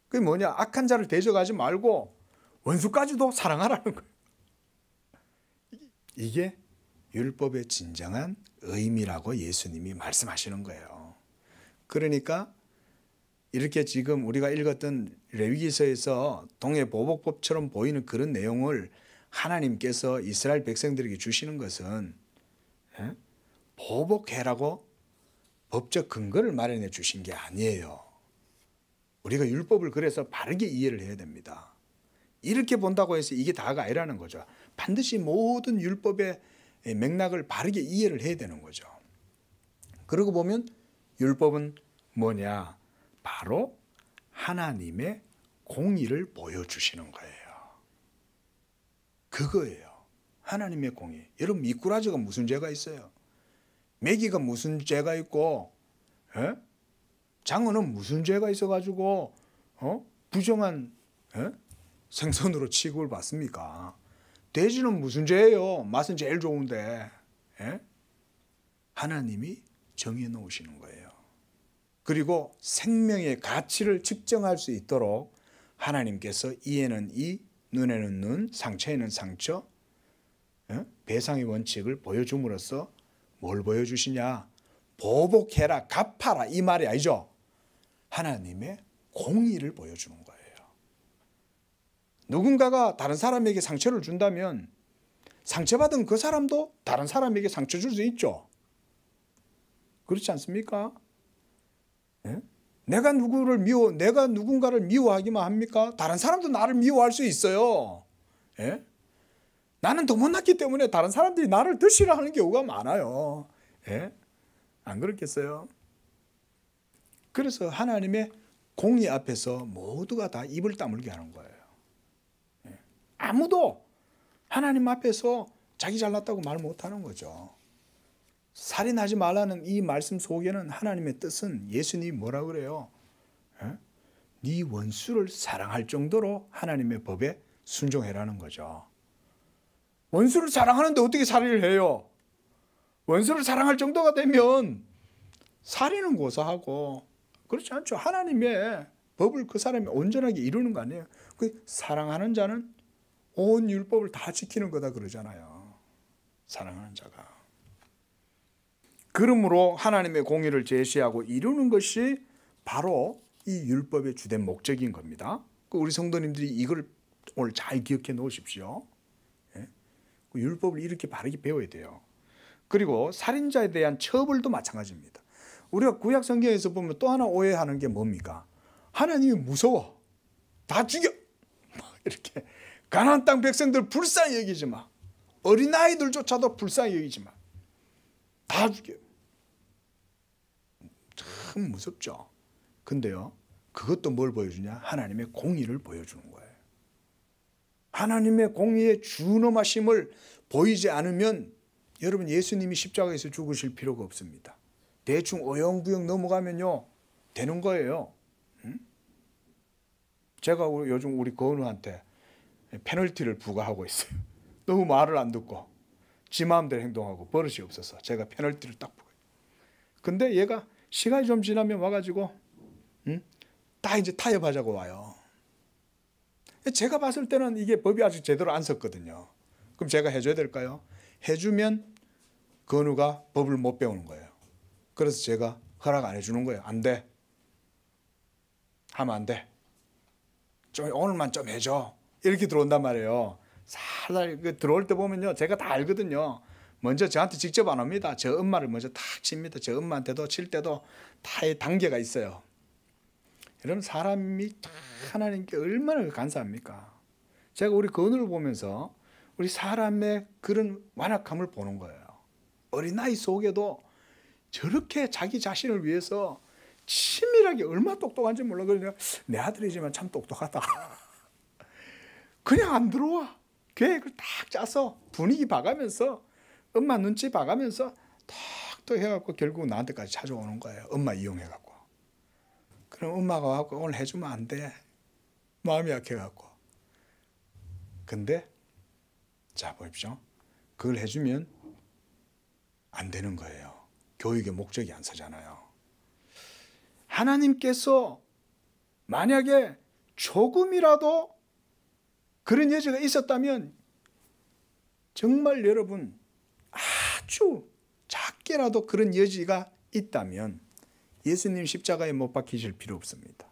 그게 뭐냐? 악한 자를 대적하지 말고 원수까지도 사랑하라는 거예요. 이게 율법의 진정한 의미라고 예수님이 말씀하시는 거예요. 그러니까 이렇게 지금 우리가 읽었던 레위기서에서 동해보복법처럼 보이는 그런 내용을 하나님께서 이스라엘 백성들에게 주시는 것은 보복해라고 법적 근거를 마련해 주신 게 아니에요. 우리가 율법을 그래서 바르게 이해를 해야 됩니다. 이렇게 본다고 해서 이게 다가 아니라는 거죠. 반드시 모든 율법의 맥락을 바르게 이해를 해야 되는 거죠. 그러고 보면 율법은 뭐냐? 바로 하나님의 공의를 보여주시는 거예요. 그거예요. 하나님의 공의. 여러분, 미꾸라지가 무슨 죄가 있어요? 메기가 무슨 죄가 있고, 장어는 무슨 죄가 있어가지고 부정한 생선으로 취급을 받습니까? 돼지는 무슨 죄예요? 맛은 제일 좋은데. 하나님이 정해 놓으시는 거예요. 그리고 생명의 가치를 측정할 수 있도록 하나님께서 이에는 이, 눈에는 눈, 상처에는 상처, 배상의 원칙을 보여줌으로써 뭘 보여주시냐? 보복해라, 갚아라 이 말이 아니죠. 하나님의 공의를 보여주는 거예요. 누군가가 다른 사람에게 상처를 준다면 상처받은 그 사람도 다른 사람에게 상처 줄 수 있죠. 그렇지 않습니까? 예? 내가 누군가를 미워하기만 합니까? 다른 사람도 나를 미워할 수 있어요. 예? 나는 더 못났기 때문에 다른 사람들이 나를 더 싫어하는 경우가 많아요. 예? 안 그렇겠어요? 그래서 하나님의 공의 앞에서 모두가 다 입을 다물게 하는 거예요. 예? 아무도 하나님 앞에서 자기 잘났다고 말 못하는 거죠. 살인하지 말라는 이 말씀 속에는 하나님의 뜻은 예수님이 뭐라 그래요? 네 원수를 사랑할 정도로 하나님의 법에 순종해라는 거죠. 원수를 사랑하는데 어떻게 살인을 해요? 원수를 사랑할 정도가 되면 살인은 고사하고 그렇지 않죠. 하나님의 법을 그 사람이 온전하게 이루는 거 아니에요. 그 사랑하는 자는 온 율법을 다 지키는 거다 그러잖아요. 사랑하는 자가. 그러므로 하나님의 공의를 제시하고 이루는 것이 바로 이 율법의 주된 목적인 겁니다. 우리 성도님들이 이걸 오늘 잘 기억해 놓으십시오. 율법을 이렇게 바르게 배워야 돼요. 그리고 살인자에 대한 처벌도 마찬가지입니다. 우리가 구약 성경에서 보면 또 하나 오해하는 게 뭡니까? 하나님이 무서워. 다 죽여. 이렇게 가나안 땅 백성들 불쌍히 여기지 마. 어린아이들조차도 불쌍히 여기지 마. 다 죽여. 참 무섭죠. 근데요, 그것도 뭘 보여주냐? 하나님의 공의를 보여주는 거예요. 하나님의 공의의 준엄하심을 보이지 않으면 여러분 예수님이 십자가에서 죽으실 필요가 없습니다. 대충 어영부영 넘어가면요 되는 거예요. 제가 요즘 우리 건우한테 페널티를 부과하고 있어요. 너무 말을 안 듣고 지 마음대로 행동하고 버릇이 없어서 제가 페널티를 딱 부과해요. 근데 얘가 시간이 좀 지나면 와가지고 딱 이제 타협하자고 와요. 제가 봤을 때는 이게 법이 아직 제대로 안 섰거든요. 그럼 제가 해줘야 될까요? 해주면 건우가 법을 못 배우는 거예요. 그래서 제가 허락 안 해주는 거예요. 안 돼. 하면 안 돼. 좀 오늘만 좀 해줘. 이렇게 들어온단 말이에요. 살살 들어올 때 보면요, 제가 다 알거든요. 먼저 저한테 직접 안 옵니다. 저 엄마를 먼저 탁 칩니다. 저 엄마한테도 칠 때도 다 단계가 있어요. 여러분 사람이 하나님께 얼마나 감사합니까? 제가 우리 건우를 보면서 우리 사람의 그런 완악함을 보는 거예요. 어린아이 속에도 저렇게 자기 자신을 위해서 치밀하게 얼마나 똑똑한지 몰라. 그러니까 내 아들이지만 참 똑똑하다. 그냥 안 들어와. 계획을 딱 짜서 분위기 봐가면서 엄마 눈치 봐가면서 탁탁 해갖고 결국 나한테까지 찾아오는 거예요. 엄마 이용해갖고. 그럼 엄마가 와갖고 오늘 해주면 안 돼. 마음이 약해갖고. 근데 자 보십시오. 그걸 해주면 안 되는 거예요. 교육의 목적이 안 서잖아요. 하나님께서 만약에 조금이라도 그런 여지가 있었다면 정말 여러분 아주 작게라도 그런 여지가 있다면 예수님 십자가에 못 박히실 필요 없습니다.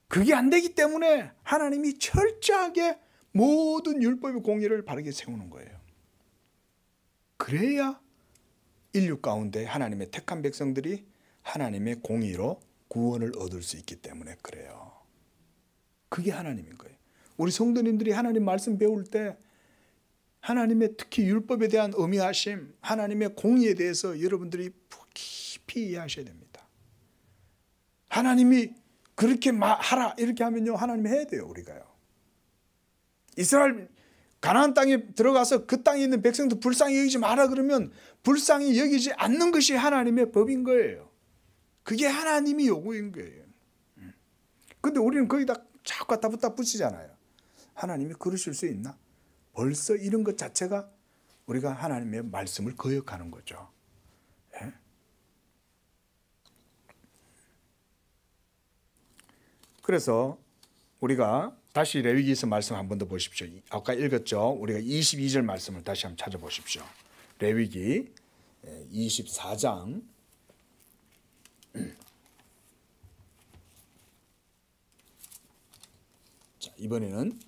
그게 안 되기 때문에 하나님이 철저하게 모든 율법의 공의를 바르게 세우는 거예요. 그래야 인류 가운데 하나님의 택한 백성들이 하나님의 공의로 구원을 얻을 수 있기 때문에 그래요. 그게 하나님인 거예요. 우리 성도님들이 하나님 말씀 배울 때 하나님의 특히 율법에 대한 어미하심, 하나님의 공의에 대해서 여러분들이 깊이 이해하셔야 됩니다. 하나님이 그렇게 하라 이렇게 하면요 하나님이 해야 돼요. 우리가요. 이스라엘 가나안 땅에 들어가서 그 땅에 있는 백성들 불쌍히 여기지 마라 그러면 불쌍히 여기지 않는 것이 하나님의 법인 거예요. 그게 하나님이 요구인 거예요. 근데 우리는 거기다 자꾸 갖다 붙이잖아요. 하나님이 그러실 수 있나? 벌써 이런 것 자체가 우리가 하나님의 말씀을 거역하는 거죠. 예? 그래서 우리가 다시 레위기서 말씀 한 번 더 보십시오. 아까 읽었죠. 우리가 22절 말씀을 다시 한번 찾아보십시오. 레위기 24장 자, 이번에는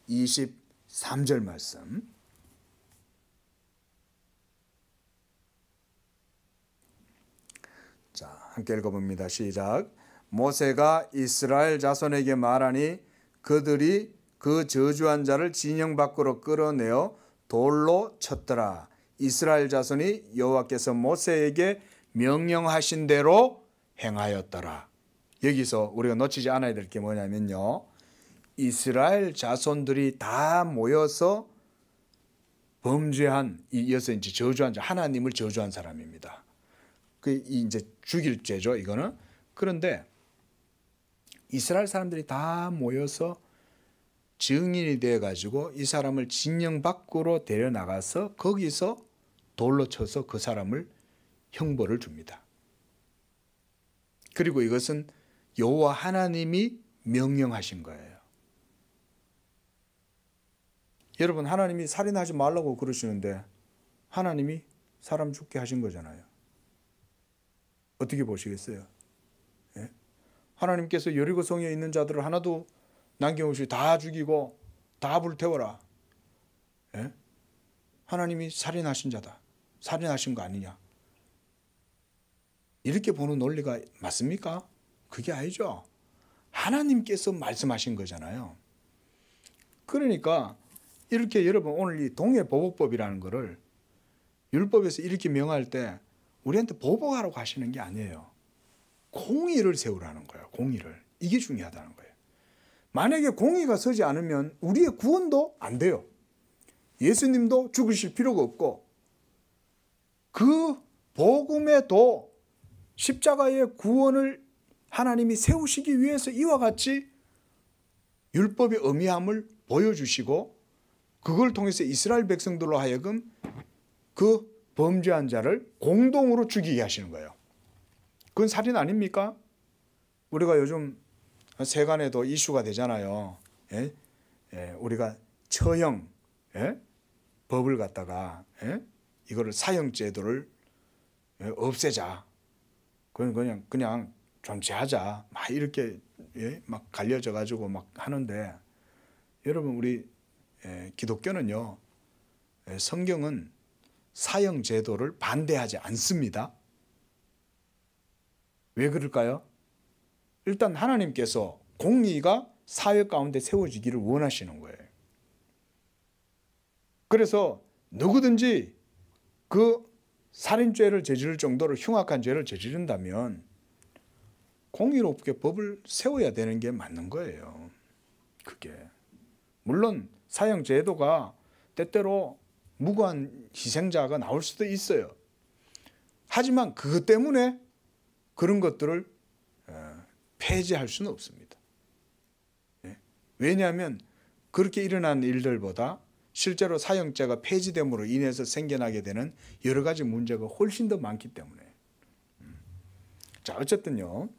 23절 말씀. 자, 함께 읽어봅니다. 시작. 모세가 이스라엘 자손에게 말하니 그들이 그 저주한 자를 진영 밖으로 끌어내어 돌로 쳤더라. 이스라엘 자손이 여호와께서 모세에게 명령하신 대로 행하였더라. 여기서 우리가 놓치지 않아야 될 게 뭐냐면요, 이스라엘 자손들이 다 모여서 범죄한, 이어서 이제 저주한 자, 하나님을 저주한 사람입니다. 그 이제 죽일 죄죠, 이거는. 그런데 이스라엘 사람들이 다 모여서 증인이 되어 가지고 이 사람을 진영 밖으로 데려 나가서 거기서 돌로 쳐서 그 사람을 형벌을 줍니다. 그리고 이것은 여호와 하나님이 명령하신 거예요. 여러분, 하나님이 살인하지 말라고 그러시는데 하나님이 사람 죽게 하신 거잖아요. 어떻게 보시겠어요? 예? 하나님께서 여리고성에 있는 자들을 하나도 남김없이 다 죽이고 다 불태워라. 예? 하나님이 살인하신 자다. 살인하신 거 아니냐. 이렇게 보는 논리가 맞습니까? 그게 아니죠. 하나님께서 말씀하신 거잖아요. 그러니까 이렇게 여러분, 오늘 이 동해보복법이라는 거를 율법에서 이렇게 명할 때 우리한테 보복하라고 하시는 게 아니에요. 공의를 세우라는 거예요. 공의를. 이게 중요하다는 거예요. 만약에 공의가 서지 않으면 우리의 구원도 안 돼요. 예수님도 죽으실 필요가 없고 그 복음의 도, 십자가의 구원을 하나님이 세우시기 위해서 이와 같이 율법의 의미함을 보여주시고 그걸 통해서 이스라엘 백성들로 하여금 그 범죄한 자를 공동으로 죽이게 하시는 거예요. 그건 살인 아닙니까? 우리가 요즘 세간에도 이슈가 되잖아요. 예? 예, 우리가 처형, 예? 법을 갖다가, 예? 이거를 사형제도를, 예? 없애자. 그냥 존재하자. 막 이렇게, 예? 막 갈려져 가지고 막 하는데, 여러분, 우리 기독교는요, 성경은 사형제도를 반대하지 않습니다. 왜 그럴까요? 일단 하나님께서 공의가 사회 가운데 세워지기를 원하시는 거예요. 그래서 누구든지 그 살인죄를 저지를 정도로 흉악한 죄를 저지른다면 공의롭게 법을 세워야 되는 게 맞는 거예요. 그게. 물론 사형제도가 때때로 무고한 희생자가 나올 수도 있어요. 하지만 그것 때문에 그런 것들을 폐지할 수는 없습니다. 왜냐하면 그렇게 일어난 일들보다 실제로 사형제가 폐지됨으로 인해서 생겨나게 되는 여러 가지 문제가 훨씬 더 많기 때문에. 자, 어쨌든요.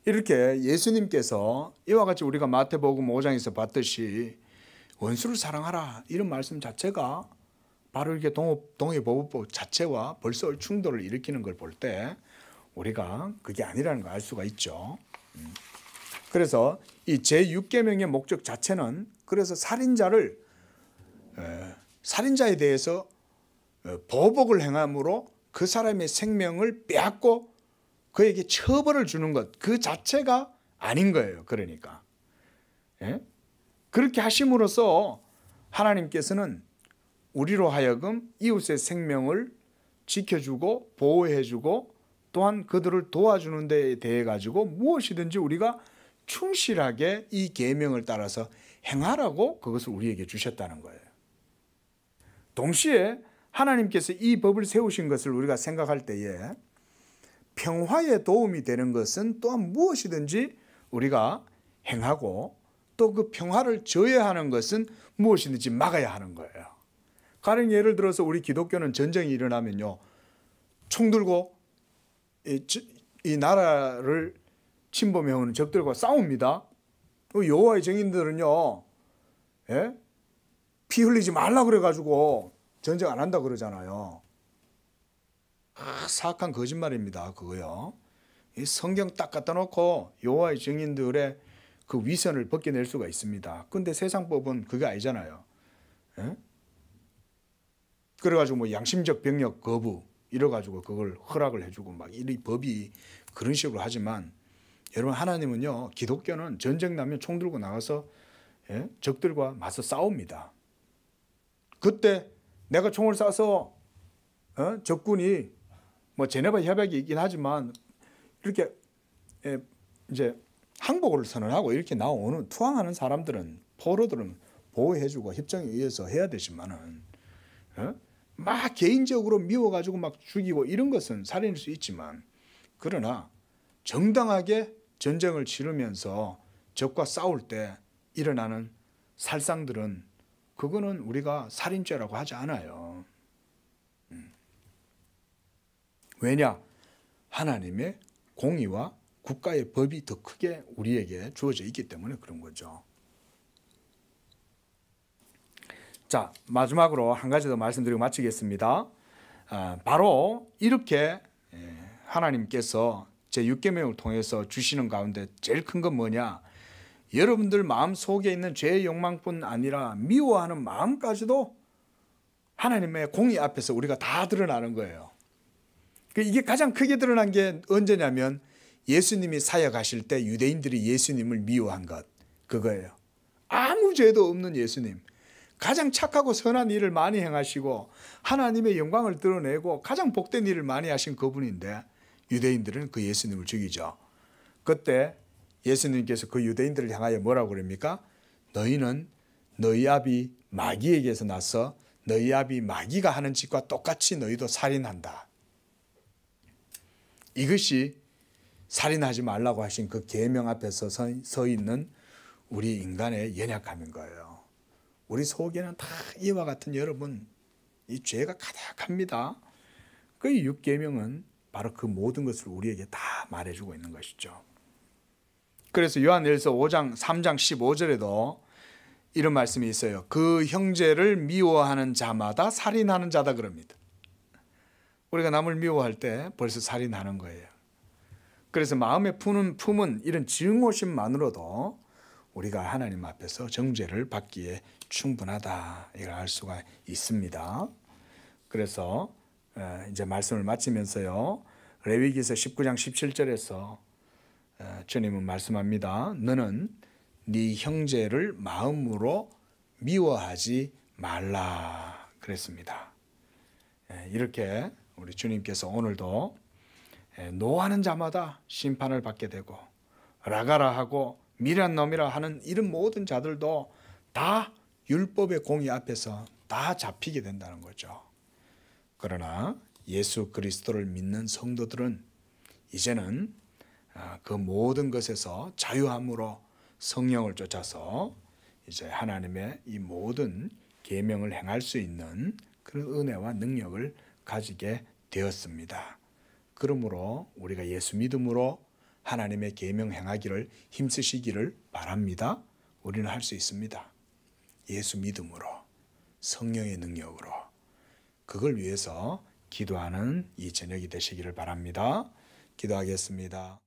이렇게 예수님께서 이와 같이 우리가 마태복음 5장에서 봤듯이 원수를 사랑하라, 이런 말씀 자체가 바로 이렇게 동해보복법 자체와 벌써 충돌을 일으키는 걸 볼 때 우리가 그게 아니라는 걸 알 수가 있죠. 그래서 이 제6계명의 목적 자체는 그래서 살인자에 대해서 보복을 행함으로 그 사람의 생명을 빼앗고 그에게 처벌을 주는 것, 그 자체가 아닌 거예요. 그러니까. 예? 그렇게 하심으로써 하나님께서는 우리로 하여금 이웃의 생명을 지켜주고 보호해주고 또한 그들을 도와주는 데에 대해 가지고 무엇이든지 우리가 충실하게 이 계명을 따라서 행하라고 그것을 우리에게 주셨다는 거예요. 동시에 하나님께서 이 법을 세우신 것을 우리가 생각할 때에 평화에 도움이 되는 것은 또한 무엇이든지 우리가 행하고 또 그 평화를 저해하는 것은 무엇이든지 막아야 하는 거예요. 가령 예를 들어서 우리 기독교는 전쟁이 일어나면요, 총 들고 이 나라를 침범해오는 적들과 싸웁니다. 여호와의 증인들은요, 예? 피 흘리지 말라 그래가지고 전쟁 안 한다 그러잖아요. 사악한 거짓말입니다. 그거요. 이 성경 딱 갖다 놓고 여호와의 증인들의 그 위선을 벗겨낼 수가 있습니다. 근데 세상법은 그게 아니잖아요. 예? 그래가지고 뭐 양심적 병력 거부 이래가지고 그걸 허락을 해주고 막 이 법이 그런 식으로 하지만 여러분, 하나님은요, 기독교는 전쟁 나면 총 들고 나가서 적들과 맞서 싸웁니다. 그때 내가 총을 쏴서 적군이 뭐 제네바 협약이 있긴 하지만 이렇게 이제 항복을 선언하고 이렇게 나오는 투항하는 사람들은, 포로들은 보호해주고 협정에 의해서 해야 되지만은 막 개인적으로 미워가지고 막 죽이고 이런 것은 살인일 수 있지만, 그러나 정당하게 전쟁을 치르면서 적과 싸울 때 일어나는 살상들은 그거는 우리가 살인죄라고 하지 않아요. 왜냐? 하나님의 공의와 국가의 법이 더 크게 우리에게 주어져 있기 때문에 그런 거죠. 자, 마지막으로 한 가지 더 말씀드리고 마치겠습니다. 바로 이렇게 하나님께서 제6계명을 통해서 주시는 가운데 제일 큰 건 뭐냐? 여러분들 마음 속에 있는 죄의 욕망뿐 아니라 미워하는 마음까지도 하나님의 공의 앞에서 우리가 다 드러나는 거예요. 이게 가장 크게 드러난 게 언제냐면 예수님이 사역하실 때 유대인들이 예수님을 미워한 것, 그거예요. 아무 죄도 없는 예수님, 가장 착하고 선한 일을 많이 행하시고 하나님의 영광을 드러내고 가장 복된 일을 많이 하신 그분인데 유대인들은 그 예수님을 죽이죠. 그때 예수님께서 그 유대인들을 향하여 뭐라고 그럽니까? 너희는 너희 아비 마귀에게서 나서 너희 아비 마귀가 하는 짓과 똑같이 너희도 살인한다. 이것이 살인하지 말라고 하신 그 계명 앞에서 서 있는 우리 인간의 연약함인 거예요. 우리 속에는 다 이와 같은, 여러분, 이 죄가 가득합니다. 그 6계명은 바로 그 모든 것을 우리에게 다 말해주고 있는 것이죠. 그래서 요한일서 5장 3장 15절에도 이런 말씀이 있어요. 그 형제를 미워하는 자마다 살인하는 자다 그럽니다. 우리가 남을 미워할 때 벌써 살인하는 거예요. 그래서 마음에 품은 이런 증오심만으로도 우리가 하나님 앞에서 정죄를 받기에 충분하다, 이걸 알 수가 있습니다. 그래서 이제 말씀을 마치면서요, 레위기서 19장 17절에서 주님은 말씀합니다. 너는 네 형제를 마음으로 미워하지 말라 그랬습니다. 이렇게 우리 주님께서 오늘도 노하는 자마다 심판을 받게 되고 라가라 하고 미련한 놈이라 하는 이런 모든 자들도 다 율법의 공의 앞에서 다 잡히게 된다는 거죠. 그러나 예수 그리스도를 믿는 성도들은 이제는 그 모든 것에서 자유함으로 성령을 쫓아서 이제 하나님의 이 모든 계명을 행할 수 있는 그런 은혜와 능력을 가지게 되었습니다. 그러므로 우리가 예수 믿음으로 하나님의 계명 행하기를 힘쓰시기를 바랍니다. 우리는 할 수 있습니다. 예수 믿음으로, 성령의 능력으로, 그걸 위해서 기도하는 이 저녁이 되시기를 바랍니다. 기도하겠습니다.